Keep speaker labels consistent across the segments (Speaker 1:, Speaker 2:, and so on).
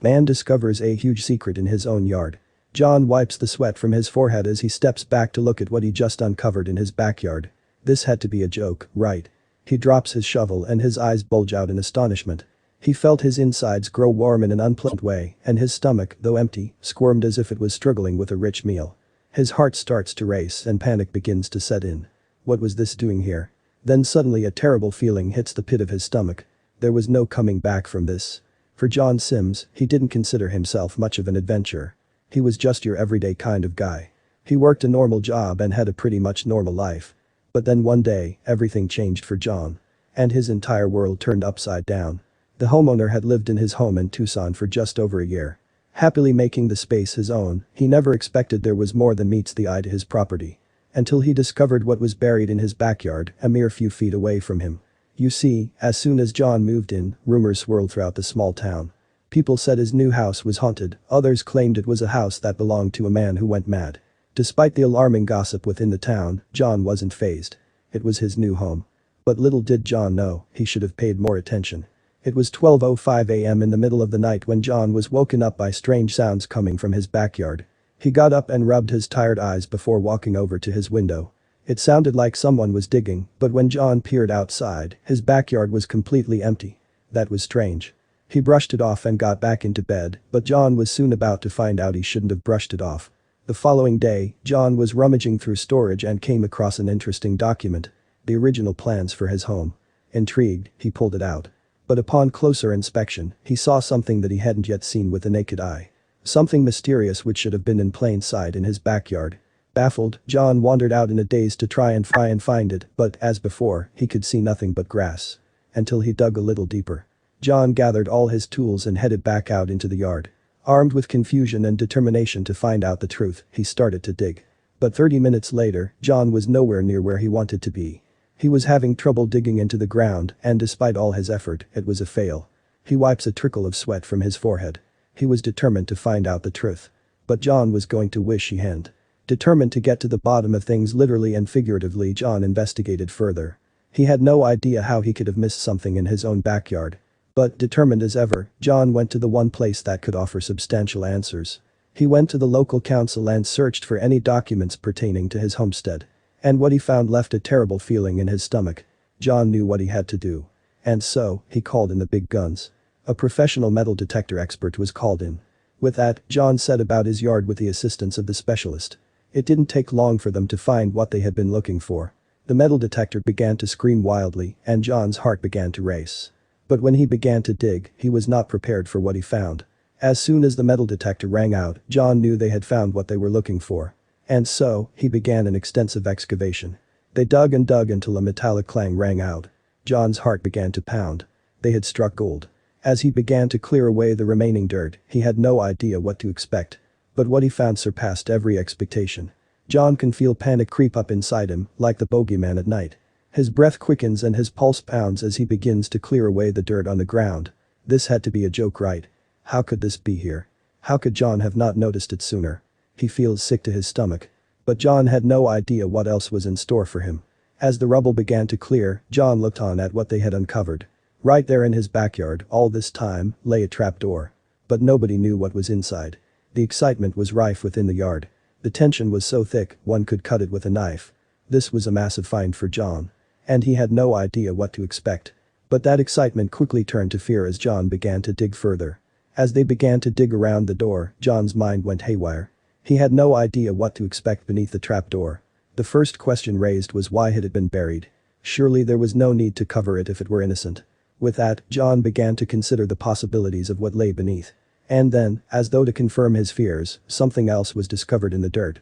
Speaker 1: Man discovers a huge secret in his own yard. John wipes the sweat from his forehead as he steps back to look at what he just uncovered in his backyard. This had to be a joke, right? He drops his shovel and his eyes bulge out in astonishment. He felt his insides grow warm in an unpleasant way, and his stomach, though empty, squirmed as if it was struggling with a rich meal. His heart starts to race and panic begins to set in. What was this doing here? Then suddenly a terrible feeling hits the pit of his stomach. There was no coming back from this. For John Sims, he didn't consider himself much of an adventurer. He was just your everyday kind of guy. He worked a normal job and had a pretty much normal life. But then one day, everything changed for John. And his entire world turned upside down. The homeowner had lived in his home in Tucson for just over a year. Happily making the space his own, he never expected there was more than meets the eye to his property. Until he discovered what was buried in his backyard, a mere few feet away from him. You see, as soon as John moved in, rumors swirled throughout the small town. People said his new house was haunted, others claimed it was a house that belonged to a man who went mad. Despite the alarming gossip within the town, John wasn't fazed. It was his new home. But little did John know, he should have paid more attention. It was 12:05 a.m. in the middle of the night when John was woken up by strange sounds coming from his backyard. He got up and rubbed his tired eyes before walking over to his window. It sounded like someone was digging, but when John peered outside, his backyard was completely empty. That was strange. He brushed it off and got back into bed, but John was soon about to find out he shouldn't have brushed it off. The following day, John was rummaging through storage and came across an interesting document. The original plans for his home. Intrigued, he pulled it out. But upon closer inspection, he saw something that he hadn't yet seen with the naked eye. Something mysterious which should have been in plain sight in his backyard. Baffled, John wandered out in a daze to try and find it, but, as before, he could see nothing but grass. Until he dug a little deeper. John gathered all his tools and headed back out into the yard. Armed with confusion and determination to find out the truth, he started to dig. But 30 minutes later, John was nowhere near where he wanted to be. He was having trouble digging into the ground, and despite all his effort, it was a fail. He wipes a trickle of sweat from his forehead. He was determined to find out the truth. But John was going to wish he hadn't. Determined to get to the bottom of things literally and figuratively, John investigated further. He had no idea how he could have missed something in his own backyard. But, determined as ever, John went to the one place that could offer substantial answers. He went to the local council and searched for any documents pertaining to his homestead. And what he found left a terrible feeling in his stomach. John knew what he had to do. And so, he called in the big guns. A professional metal detector expert was called in. With that, John set about his yard with the assistance of the specialist. It didn't take long for them to find what they had been looking for. The metal detector began to scream wildly, and John's heart began to race. But when he began to dig, he was not prepared for what he found. As soon as the metal detector rang out, John knew they had found what they were looking for. And so, he began an extensive excavation. They dug and dug until a metallic clang rang out. John's heart began to pound. They had struck gold. As he began to clear away the remaining dirt, he had no idea what to expect. But what he found surpassed every expectation. John can feel panic creep up inside him, like the bogeyman at night. His breath quickens and his pulse pounds as he begins to clear away the dirt on the ground. This had to be a joke, right? How could this be here? How could John have not noticed it sooner? He feels sick to his stomach. But John had no idea what else was in store for him. As the rubble began to clear, John looked on at what they had uncovered. Right there in his backyard, all this time, lay a trapdoor. But nobody knew what was inside. The excitement was rife within the yard. The tension was so thick, one could cut it with a knife. This was a massive find for John. And he had no idea what to expect. But that excitement quickly turned to fear as John began to dig further. As they began to dig around the door, John's mind went haywire. He had no idea what to expect beneath the trapdoor. The first question raised was why had it been buried? Surely there was no need to cover it if it were innocent. With that, John began to consider the possibilities of what lay beneath. And then, as though to confirm his fears, something else was discovered in the dirt.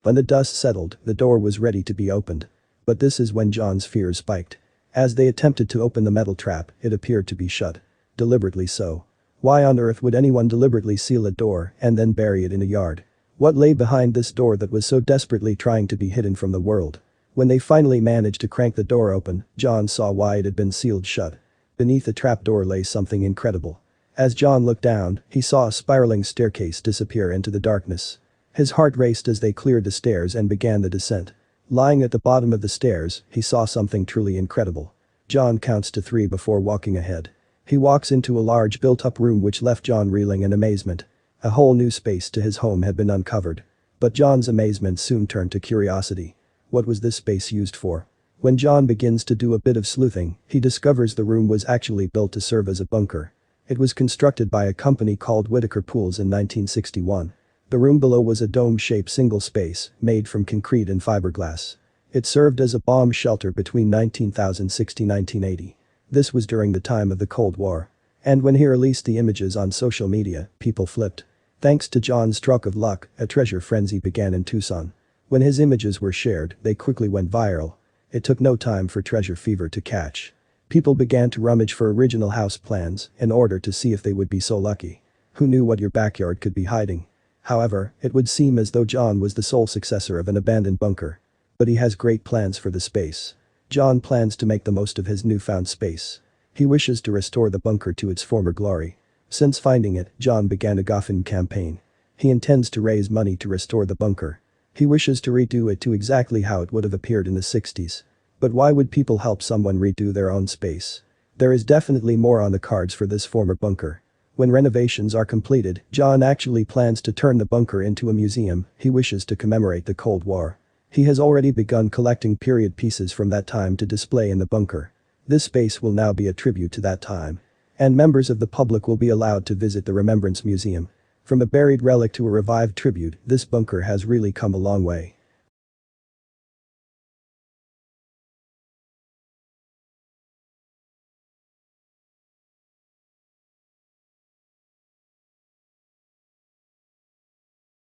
Speaker 1: When the dust settled, the door was ready to be opened. But this is when John's fears spiked. As they attempted to open the metal trap, it appeared to be shut. Deliberately so. Why on earth would anyone deliberately seal a door and then bury it in a yard? What lay behind this door that was so desperately trying to be hidden from the world? When they finally managed to crank the door open, John saw why it had been sealed shut. Beneath the trapdoor lay something incredible. As John looked down, he saw a spiraling staircase disappear into the darkness. His heart raced as they cleared the stairs and began the descent. Lying at the bottom of the stairs, he saw something truly incredible. John counts to 3 before walking ahead. He walks into a large built-up room which left John reeling in amazement. A whole new space to his home had been uncovered. But John's amazement soon turned to curiosity. What was this space used for? When John begins to do a bit of sleuthing, he discovers the room was actually built to serve as a bunker. It was constructed by a company called Whitaker Pools in 1961. The room below was a dome-shaped single space, made from concrete and fiberglass. It served as a bomb shelter between 1960 and 1980. This was during the time of the Cold War. And when he released the images on social media, people flipped. Thanks to John's stroke of luck, a treasure frenzy began in Tucson. When his images were shared, they quickly went viral. It took no time for treasure fever to catch. People began to rummage for original house plans in order to see if they would be so lucky. Who knew what your backyard could be hiding? However, it would seem as though John was the sole successor of an abandoned bunker. But he has great plans for the space. John plans to make the most of his newfound space. He wishes to restore the bunker to its former glory. Since finding it, John began a GoFundMe campaign. He intends to raise money to restore the bunker. He wishes to redo it to exactly how it would have appeared in the 60s. But why would people help someone redo their own space? There is definitely more on the cards for this former bunker. When renovations are completed, John actually plans to turn the bunker into a museum. He wishes to commemorate the Cold War. He has already begun collecting period pieces from that time to display in the bunker. This space will now be a tribute to that time. And members of the public will be allowed to visit the Remembrance Museum. From a buried relic to a revived tribute, this bunker has really come a long way.